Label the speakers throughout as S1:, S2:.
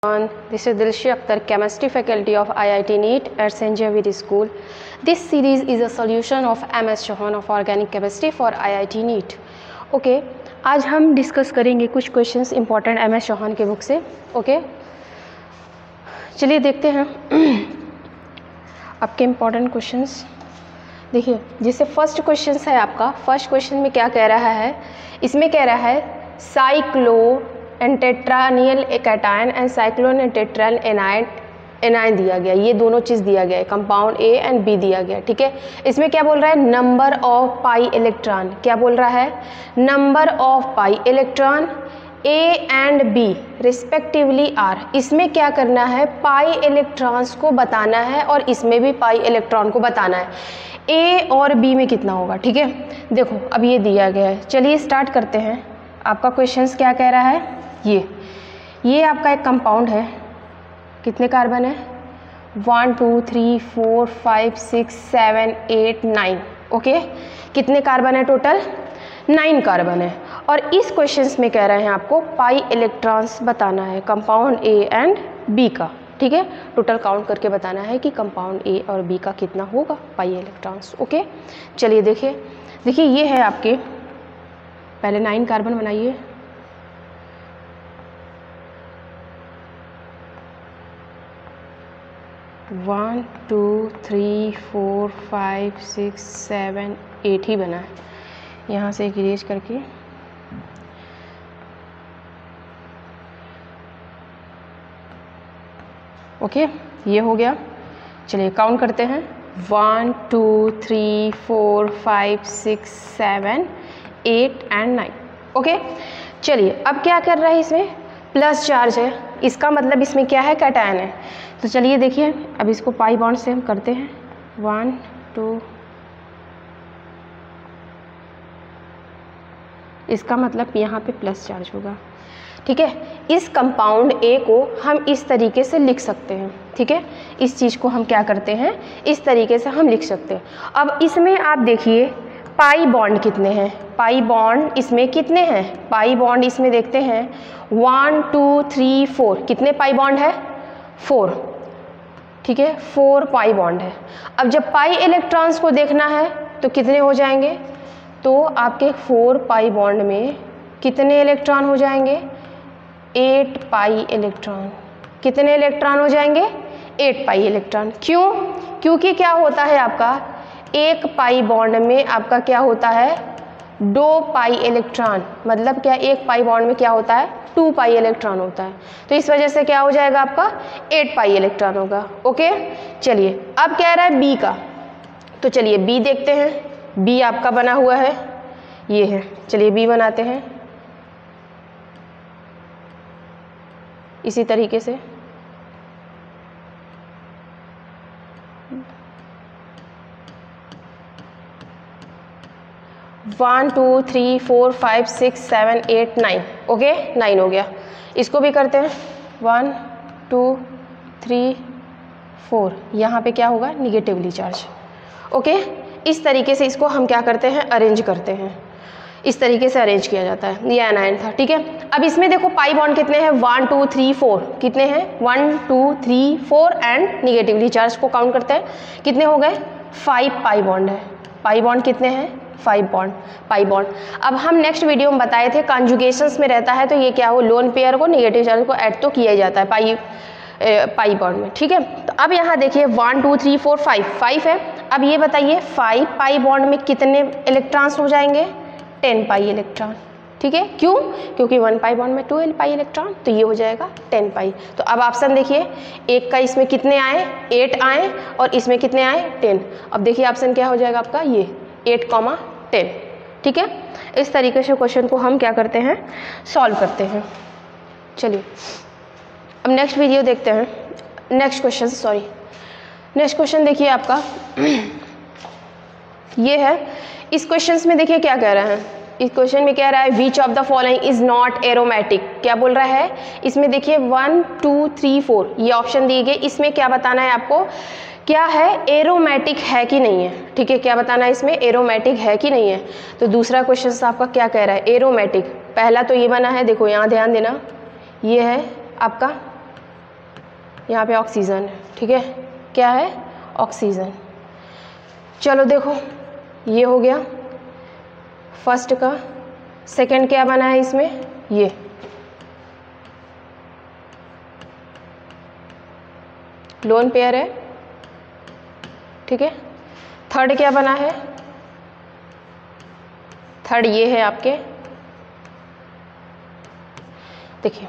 S1: This is Dilshi Akhtar, Chemistry Faculty of IIT NEET at St. Xavier School. This series is a solution of MS Chauhan of Organic Chemistry for IIT NEET. Okay, आज हम discuss करेंगे कुछ questions important MS Chauhan के book से. Okay, चलिए देखते हैं आपके इम्पॉर्टेंट क्वेश्चंस. देखिए, जिससे फर्स्ट क्वेश्चन है आपका. फर्स्ट क्वेश्चन में क्या कह रहा है? इसमें कह रहा है साइक्लो एंड टेट्रानियल कैटायन एंड साइक्लोन एंड टेट्राल एनायन दिया गया. ये दोनों चीज़ दिया गया है, कंपाउंड ए एंड बी दिया गया. ठीक है, इसमें क्या बोल रहा है? Number of pi electron. क्या बोल रहा है? Number of pi electron A and B respectively are. इसमें क्या करना है? पाई इलेक्ट्रॉन्स को बताना है और इसमें भी पाई इलेक्ट्रॉन को बताना है. ए और बी में कितना होगा? ठीक है, देखो अब ये दिया गया है. चलिए स्टार्ट करते हैं. आपका क्वेश्चंस क्या कह रहा है? ये आपका एक कंपाउंड है. कितने कार्बन है? 1 2 3 4 5 6 7 8 9. ओके, कितने कार्बन है टोटल? 9 कार्बन है. और इस क्वेश्चंस में कह रहे हैं आपको पाई इलेक्ट्रॉन्स बताना है कंपाउंड ए एंड बी का. ठीक है, टोटल काउंट करके बताना है कि कंपाउंड ए और बी का कितना होगा पाई इलेक्ट्रॉन्स. ओके, चलिए देखिए ये है आपके. पहले 9 कार्बन बनाइए. वन 2 3 4 5 6 7 8 ही बना है. यहाँ से एक इरेज करके ओके, ये हो गया. चलिए काउंट करते हैं. 1 2 3 4 5 6 7 8 एंड 9. ओके, चलिए अब क्या कर रहा है? इसमें प्लस चार्ज है. इसका मतलब इसमें क्या है? कैटायन है. तो चलिए देखिए, अब इसको पाई बॉन्ड से हम करते हैं. 1 2. इसका मतलब यहाँ पे प्लस चार्ज होगा. ठीक है, इस कंपाउंड ए को हम इस तरीके से लिख सकते हैं. ठीक है, इस चीज़ को हम क्या करते हैं? इस तरीके से हम लिख सकते हैं. अब इसमें आप देखिए पाई बॉन्ड कितने हैं? पाई बॉन्ड इसमें कितने हैं? पाई बॉन्ड इसमें देखते हैं 1 2 3 4. कितने पाई बॉन्ड है? 4. ठीक है, 4 पाई बॉन्ड है. अब जब पाई इलेक्ट्रॉन्स को देखना है तो कितने हो जाएंगे? तो आपके 4 पाई बॉन्ड में कितने इलेक्ट्रॉन हो जाएंगे? 8 पाई इलेक्ट्रॉन. कितने इलेक्ट्रॉन हो जाएंगे? 8 पाई इलेक्ट्रॉन. क्यों? क्योंकि क्या होता है आपका एक पाई बॉन्ड में आपका क्या होता है? 2 पाई इलेक्ट्रॉन. मतलब क्या? एक पाई बॉन्ड में क्या होता है? 2 पाई इलेक्ट्रॉन होता है. तो इस वजह से क्या हो जाएगा आपका? 8 पाई इलेक्ट्रॉन होगा. ओके, चलिए अब कह रहा है बी का. तो चलिए बी देखते हैं. बी आपका बना हुआ है, ये है. चलिए बी बनाते हैं इसी तरीके से. वन 2 3 4 5 6 7 8 9. ओके, 9 हो गया. इसको भी करते हैं. 1 2 3 4. यहाँ पे क्या होगा? Negatively charge. ओके, इस तरीके से इसको हम क्या करते हैं? अरेंज करते हैं. इस तरीके से अरेंज किया जाता है. ये एनायन था. ठीक है, अब इसमें देखो पाई बॉन्ड कितने हैं? 1 2 3 4. कितने हैं? 1 2 3 4 एंड निगेटिवली चार्ज को काउंट करते हैं. कितने हो गए? 5 पाई बॉन्ड है. पाई बॉन्ड कितने हैं? 5 बॉन्ड पाई बॉन्ड. अब हम नेक्स्ट वीडियो में बताए थे कॉन्जुगेशंस में रहता है तो ये क्या हो? लोन पेयर को निगेटिव चार्ज को ऐड तो किया ही जाता है पाई बॉन्ड में. ठीक है, तो अब यहाँ देखिए 1 2 3 4 5 है. अब ये बताइए 5 पाई बॉन्ड में कितने इलेक्ट्रॉन्स हो जाएंगे? 10 पाई इलेक्ट्रॉन. ठीक है, क्यों? क्योंकि 1 पाई बॉन्ड में 2 पाई इलेक्ट्रॉन, तो ये हो जाएगा 10 पाई. तो अब ऑप्शन देखिए, एक का इसमें कितने आए? 8 आए और इसमें कितने आए? 10. अब देखिए ऑप्शन क्या हो जाएगा आपका? ये 8,10. ठीक है, इस तरीके से क्वेश्चन को हम क्या करते हैं? सॉल्व करते हैं. चलिए अब नेक्स्ट वीडियो देखते हैं. नेक्स्ट क्वेश्चन देखिए आपका ये है. इस क्वेश्चन में देखिए क्या कह रहा है. इस क्वेश्चन में कह रहा है विच of the following is not aromatic. क्या बोल रहा है? इसमें देखिए 1 2 3 4 ये ऑप्शन दिए गए. इसमें क्या बताना है आपको? क्या है? एरोमेटिक है कि नहीं है. ठीक है, क्या बताना है इसमें? एरोमेटिक है कि नहीं है. तो दूसरा क्वेश्चन आपका क्या कह रहा है? एरोमेटिक. पहला तो ये बना है, देखो यहाँ ध्यान देना, ये है आपका यहाँ पे ऑक्सीजन है, ठीक है, क्या है, ऑक्सीजन। चलो देखो ये हो गया फर्स्ट का। सेकंड क्या बना है इसमें, ये लोन पेयर है, ठीक है। थर्ड क्या बना है, थर्ड ये है आपके, देखिए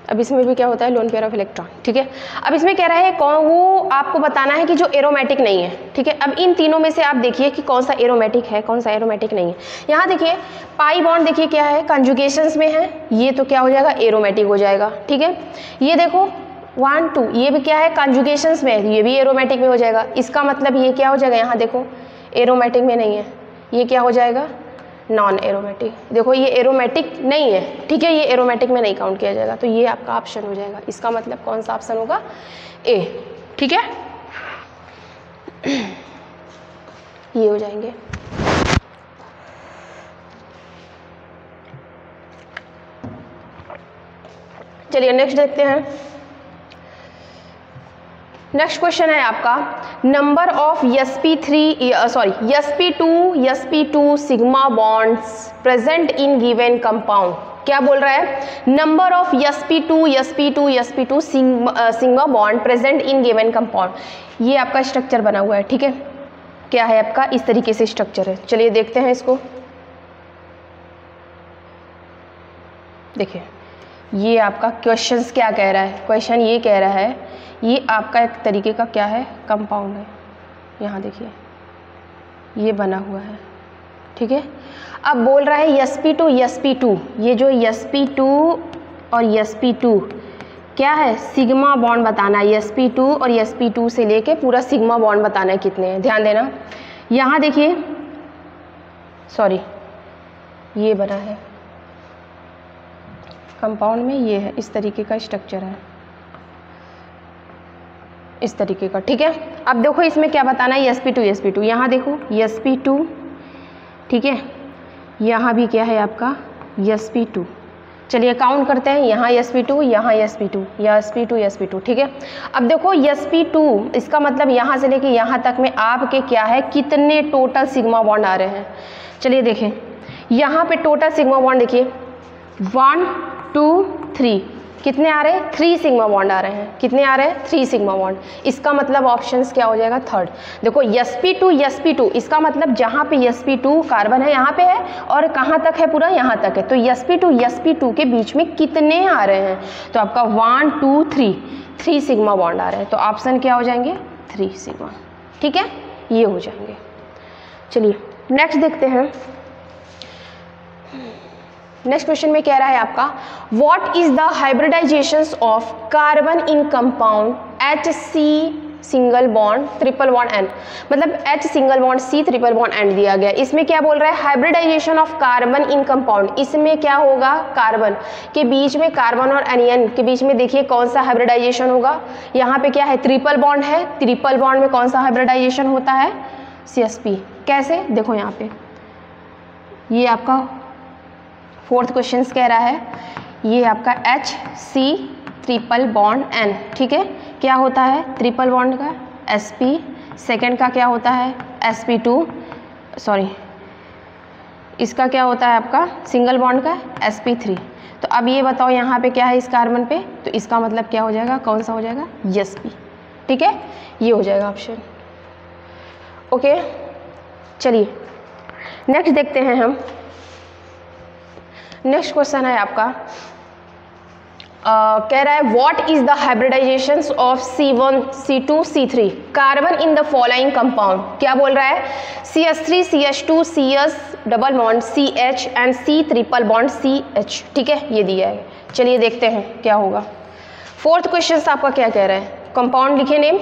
S1: अब इसमें भी क्या होता है, लोन पेयर ऑफ इलेक्ट्रॉन, ठीक है। अब इसमें कह रहा है कौन, वो आपको बताना है कि जो एरोमेटिक नहीं है, ठीक है। अब इन तीनों में से आप देखिए कि कौन सा एरोमेटिक है, कौन सा एरोमेटिक नहीं है। यहाँ देखिए पाई बॉन्ड, देखिए क्या है, कंजुगेशंस में है, ये तो क्या हो जाएगा, एरोमेटिक हो जाएगा, ठीक है। ये देखो 1 2, ये भी क्या है, कंजुगेशंस में, ये भी एरोमेटिक में हो जाएगा। इसका मतलब ये क्या हो जाएगा, यहाँ देखो एरोमेटिक में नहीं है, ये क्या हो जाएगा, नॉन एरोमेटिक। देखो ये एरोमेटिक नहीं है, ठीक है, ये एरोमेटिक में नहीं काउंट किया जाएगा, तो ये आपका ऑप्शन हो जाएगा। इसका मतलब कौन सा ऑप्शन होगा, ए, ठीक है, ये हो जाएंगे। चलिए नेक्स्ट देखते हैं। नेक्स्ट क्वेश्चन है आपका, number of sp2 sigma bonds present in given compound. क्या बोल रहा है, number of sp2 sigma bond present in given compound. ये आपका स्ट्रक्चर बना हुआ है, ठीक है, क्या है आपका, इस तरीके से स्ट्रक्चर है। चलिए देखते हैं इसको। देखिए ये आपका क्वेश्चंस क्या कह रहा है, क्वेश्चन ये कह रहा है ये आपका एक तरीके का क्या है, कंपाउंड है। यहाँ देखिए ये बना हुआ है, ठीक है। अब बोल रहा है sp2, ये जो sp2 और sp2 क्या है, सिग्मा बॉन्ड बताना है। sp2 और sp2 से लेके पूरा सिग्मा बॉन्ड बताना है कितने हैं, ध्यान देना। यहाँ देखिए सॉरी ये बना है कंपाउंड में, ये है इस तरीके का स्ट्रक्चर है, इस तरीके का, ठीक है। अब देखो इसमें क्या बताना है, sp2, यहाँ देखो sp2, ठीक है, यहाँ भी क्या है आपका sp2। चलिए काउंट करते हैं, यहाँ sp2, यहाँ sp2, या sp2, ठीक है। अब देखो sp2, इसका मतलब यहाँ से लेके यहाँ तक में आपके क्या है, कितने टोटल सिग्मा बॉन्ड आ रहे हैं। चलिए देखें यहाँ पे टोटल सिग्मा बॉन्ड देखिए 1 2 3, कितने आ रहे हैं, 3 सिग्मा बॉन्ड आ रहे हैं। कितने आ रहे हैं, 3 सिग्मा बॉन्ड। इसका मतलब ऑप्शंस क्या हो जाएगा, थर्ड। देखो sp2, इसका मतलब जहाँ पे sp2 कार्बन है यहाँ पे है, और कहाँ तक है, पूरा यहाँ तक है। तो sp2 के बीच में कितने आ रहे हैं, तो आपका 1 2 3 सिग्मा बॉन्ड आ रहे हैं। तो ऑप्शन क्या हो जाएंगे, 3 सिग्मा, ठीक है, ये हो जाएंगे। चलिए नेक्स्ट देखते हैं। नेक्स्ट क्वेश्चन में कह रहा है आपका, what is the hybridisation of carbon in compound HC single bond triple bond N, मतलब H single bond C triple bond N दिया गया। इसमें क्या बोल रहा है, hybridisation of carbon in compound. इसमें क्या होगा, कार्बन के बीच में, कार्बन और एनियन के बीच में देखिए कौन सा हाइब्रिडाइजेशन होगा। यहाँ पे क्या है, ट्रिपल बॉन्ड है, ट्रिपल बॉन्ड में कौन सा हाइब्रिडाइजेशन होता है, CsP। कैसे, देखो यहाँ पे ये आपका फोर्थ क्वेश्चन कह रहा है, ये आपका HC ट्रिपल बॉन्ड N, ठीक है, क्या होता है, ट्रिपल बॉन्ड का Sp, सेकेंड का क्या होता है sp2, सॉरी इसका क्या होता है आपका सिंगल बॉन्ड का sp3। तो अब ये बताओ यहाँ पे क्या है इस कार्बन पे, तो इसका मतलब क्या हो जाएगा, कौन सा हो जाएगा, Sp, ठीक है, ये हो जाएगा ऑप्शन। ओके चलिए नेक्स्ट देखते हैं हम। नेक्स्ट क्वेश्चन है आपका, कह रहा है what is the hybridisation of C1 C2 C3 carbon in the following compound. क्या बोल रहा है, CH3 CH2 CS double bond CH and C triple bond CH, ठीक है, ये दिया है। चलिए देखते हैं क्या होगा। फोर्थ क्वेश्चन आपका क्या कह रहा है, कंपाउंड लिखे नेम,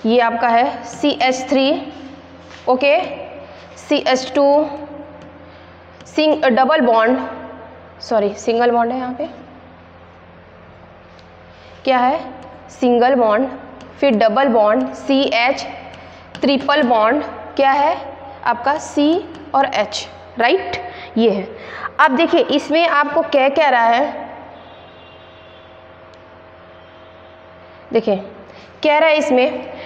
S1: ये आपका है CH3, okay, CH2 double bond, sorry single bond है यहाँ पे, क्या है सिंगल बॉन्ड, फिर double bond CH, triple bond क्या है आपका C और H, राइट, ये है। अब देखिए इसमें आपको क्या कह रहा है, देखिए कह रहा है इसमें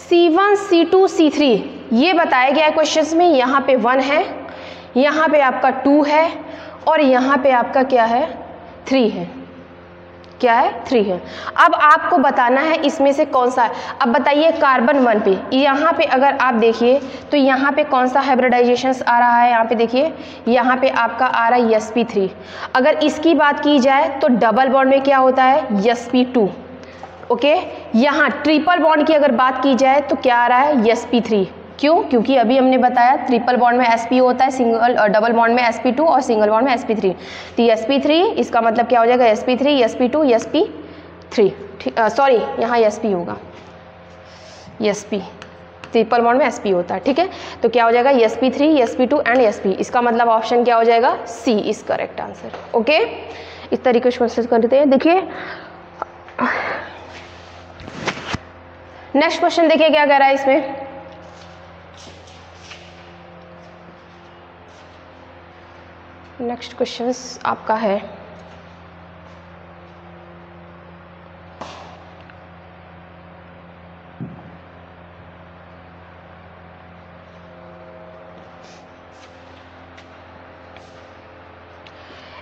S1: C1 C2 C3 ये बताया गया है क्वेश्चन में। यहाँ पे 1 है, यहाँ पे आपका 2 है और यहाँ पे आपका क्या है 3 है। क्या है 3 है। अब आपको बताना है इसमें से कौन सा है। अब बताइए कार्बन 1 पे, यहाँ पे अगर आप देखिए तो यहाँ पे कौन सा हाइब्रिडाइजेशन आ रहा है। यहाँ पे देखिए, यहाँ पे आपका आ रहा है sp3। अगर इसकी बात की जाए तो डबल बॉन्ड में क्या होता है sp2। ओके, यहाँ ट्रिपल बॉन्ड की अगर बात की जाए तो क्या आ रहा है sp3। क्यों? क्योंकि अभी हमने बताया ट्रिपल बॉन्ड में sp होता है, सिंगल डबल बॉन्ड में sp2 और सिंगल बॉन्ड में sp3। तो sp3 इसका मतलब क्या हो जाएगा sp3 sp2 sp3। सॉरी, यहाँ sp होगा, sp ट्रिपल बॉन्ड में sp होता है। ठीक है, तो क्या हो जाएगा sp3 sp2 एंड sp। इसका मतलब ऑप्शन क्या हो जाएगा C is correct answer. Okay, इस तरीके से क्वेश्चन करते हैं। देखिए नेक्स्ट क्वेश्चन, देखिए क्या कह रहा है इसमें। नेक्स्ट क्वेश्चन आपका है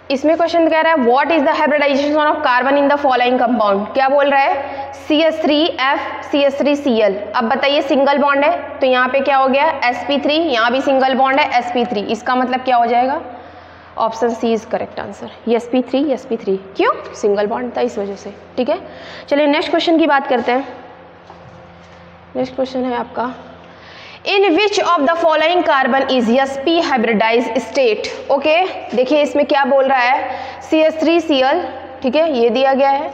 S1: इसमें क्वेश्चन कह रहा है what is the hybridisation of carbon in the following compound. क्या बोल रहा है CH3F CH3Cl। अब बताइए सिंगल बॉन्ड है तो यहाँ पे क्या हो गया sp3, यहाँ भी सिंगल बॉन्ड है sp3। इसका मतलब क्या हो जाएगा option C is correct answer. sp3 क्यों? सिंगल बॉन्ड था इस वजह से। ठीक है, चलिए नेक्स्ट क्वेश्चन की बात करते हैं। नेक्स्ट क्वेश्चन है आपका in which of the following carbon is sp hybridize state. Okay, देखिए इसमें क्या बोल रहा है CH3Cl। ठीक है, ये दिया गया है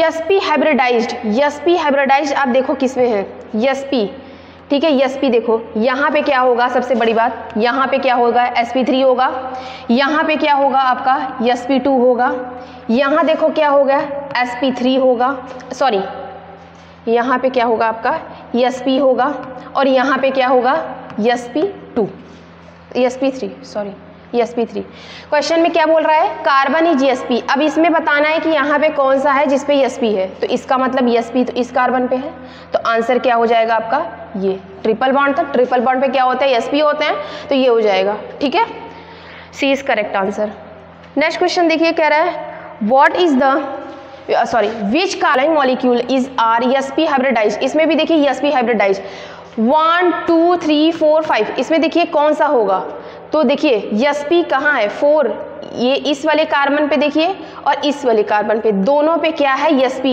S1: sp हाइब्रिडाइज्ड आप देखो किसमें है sp। ठीक है, sp देखो यहाँ पे क्या होगा, सबसे बड़ी बात यहाँ पे क्या होगा sp3 होगा, यहाँ पे क्या होगा आपका sp2 होगा, यहाँ देखो क्या होगा sp3 होगा, सॉरी यहाँ पे क्या होगा आपका sp होगा और यहाँ पे क्या होगा sp3 सॉरी sp3। क्वेश्चन में क्या बोल रहा है कार्बन इज sp। अब इसमें बताना है कि यहाँ पे कौन सा है जिसपे sp है, तो इसका मतलब sp तो इस कार्बन पे है, तो आंसर क्या हो जाएगा आपका ये ट्रिपल बॉन्ड था। ट्रिपल बॉन्ड पे क्या होता है sp होते हैं, तो ये हो जाएगा। ठीक है, C is correct answer. Next question देखिए कह रहा है what is the which carbon molecule is are sp hybridised. इसमें भी देखिए sp हाइब्रिडाइज्ड 1 2 3 4 5। इसमें देखिए कौन सा होगा, तो देखिए sp कहाँ है 4, ये इस वाले कार्बन पे देखिए और इस वाले कार्बन पे, दोनों पे क्या है sp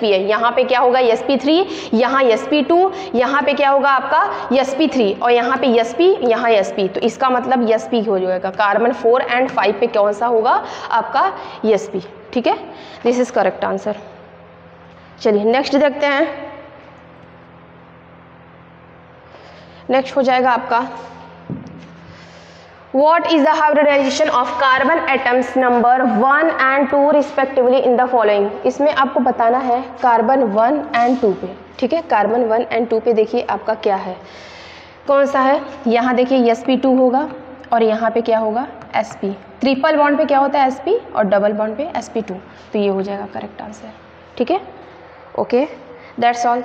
S1: है। यहाँ पे क्या होगा sp3, यहाँ sp2, यहाँ पे क्या होगा आपका sp3 और यहाँ पे sp, यहाँ sp। तो इसका मतलब sp हो जाएगा। कार्बन 4 एंड 5 पे कौन सा होगा आपका sp। ठीक है, दिस इज करेक्ट आंसर। चलिए नेक्स्ट देखते हैं। नेक्स्ट हो जाएगा आपका What is the hybridization of carbon atoms number 1 and 2 respectively in the following। इसमें आपको बताना है कार्बन 1 एंड 2 पे। ठीक है, कार्बन 1 एंड 2 पे देखिए आपका क्या है, कौन सा है। यहाँ देखिए sp2 होगा और यहाँ पे क्या होगा sp। ट्रिपल बॉन्ड पे क्या होता है sp और डबल बॉन्ड पे sp2, तो ये हो जाएगा करेक्ट आंसर। ठीक है, ओके, दैट्स ऑल।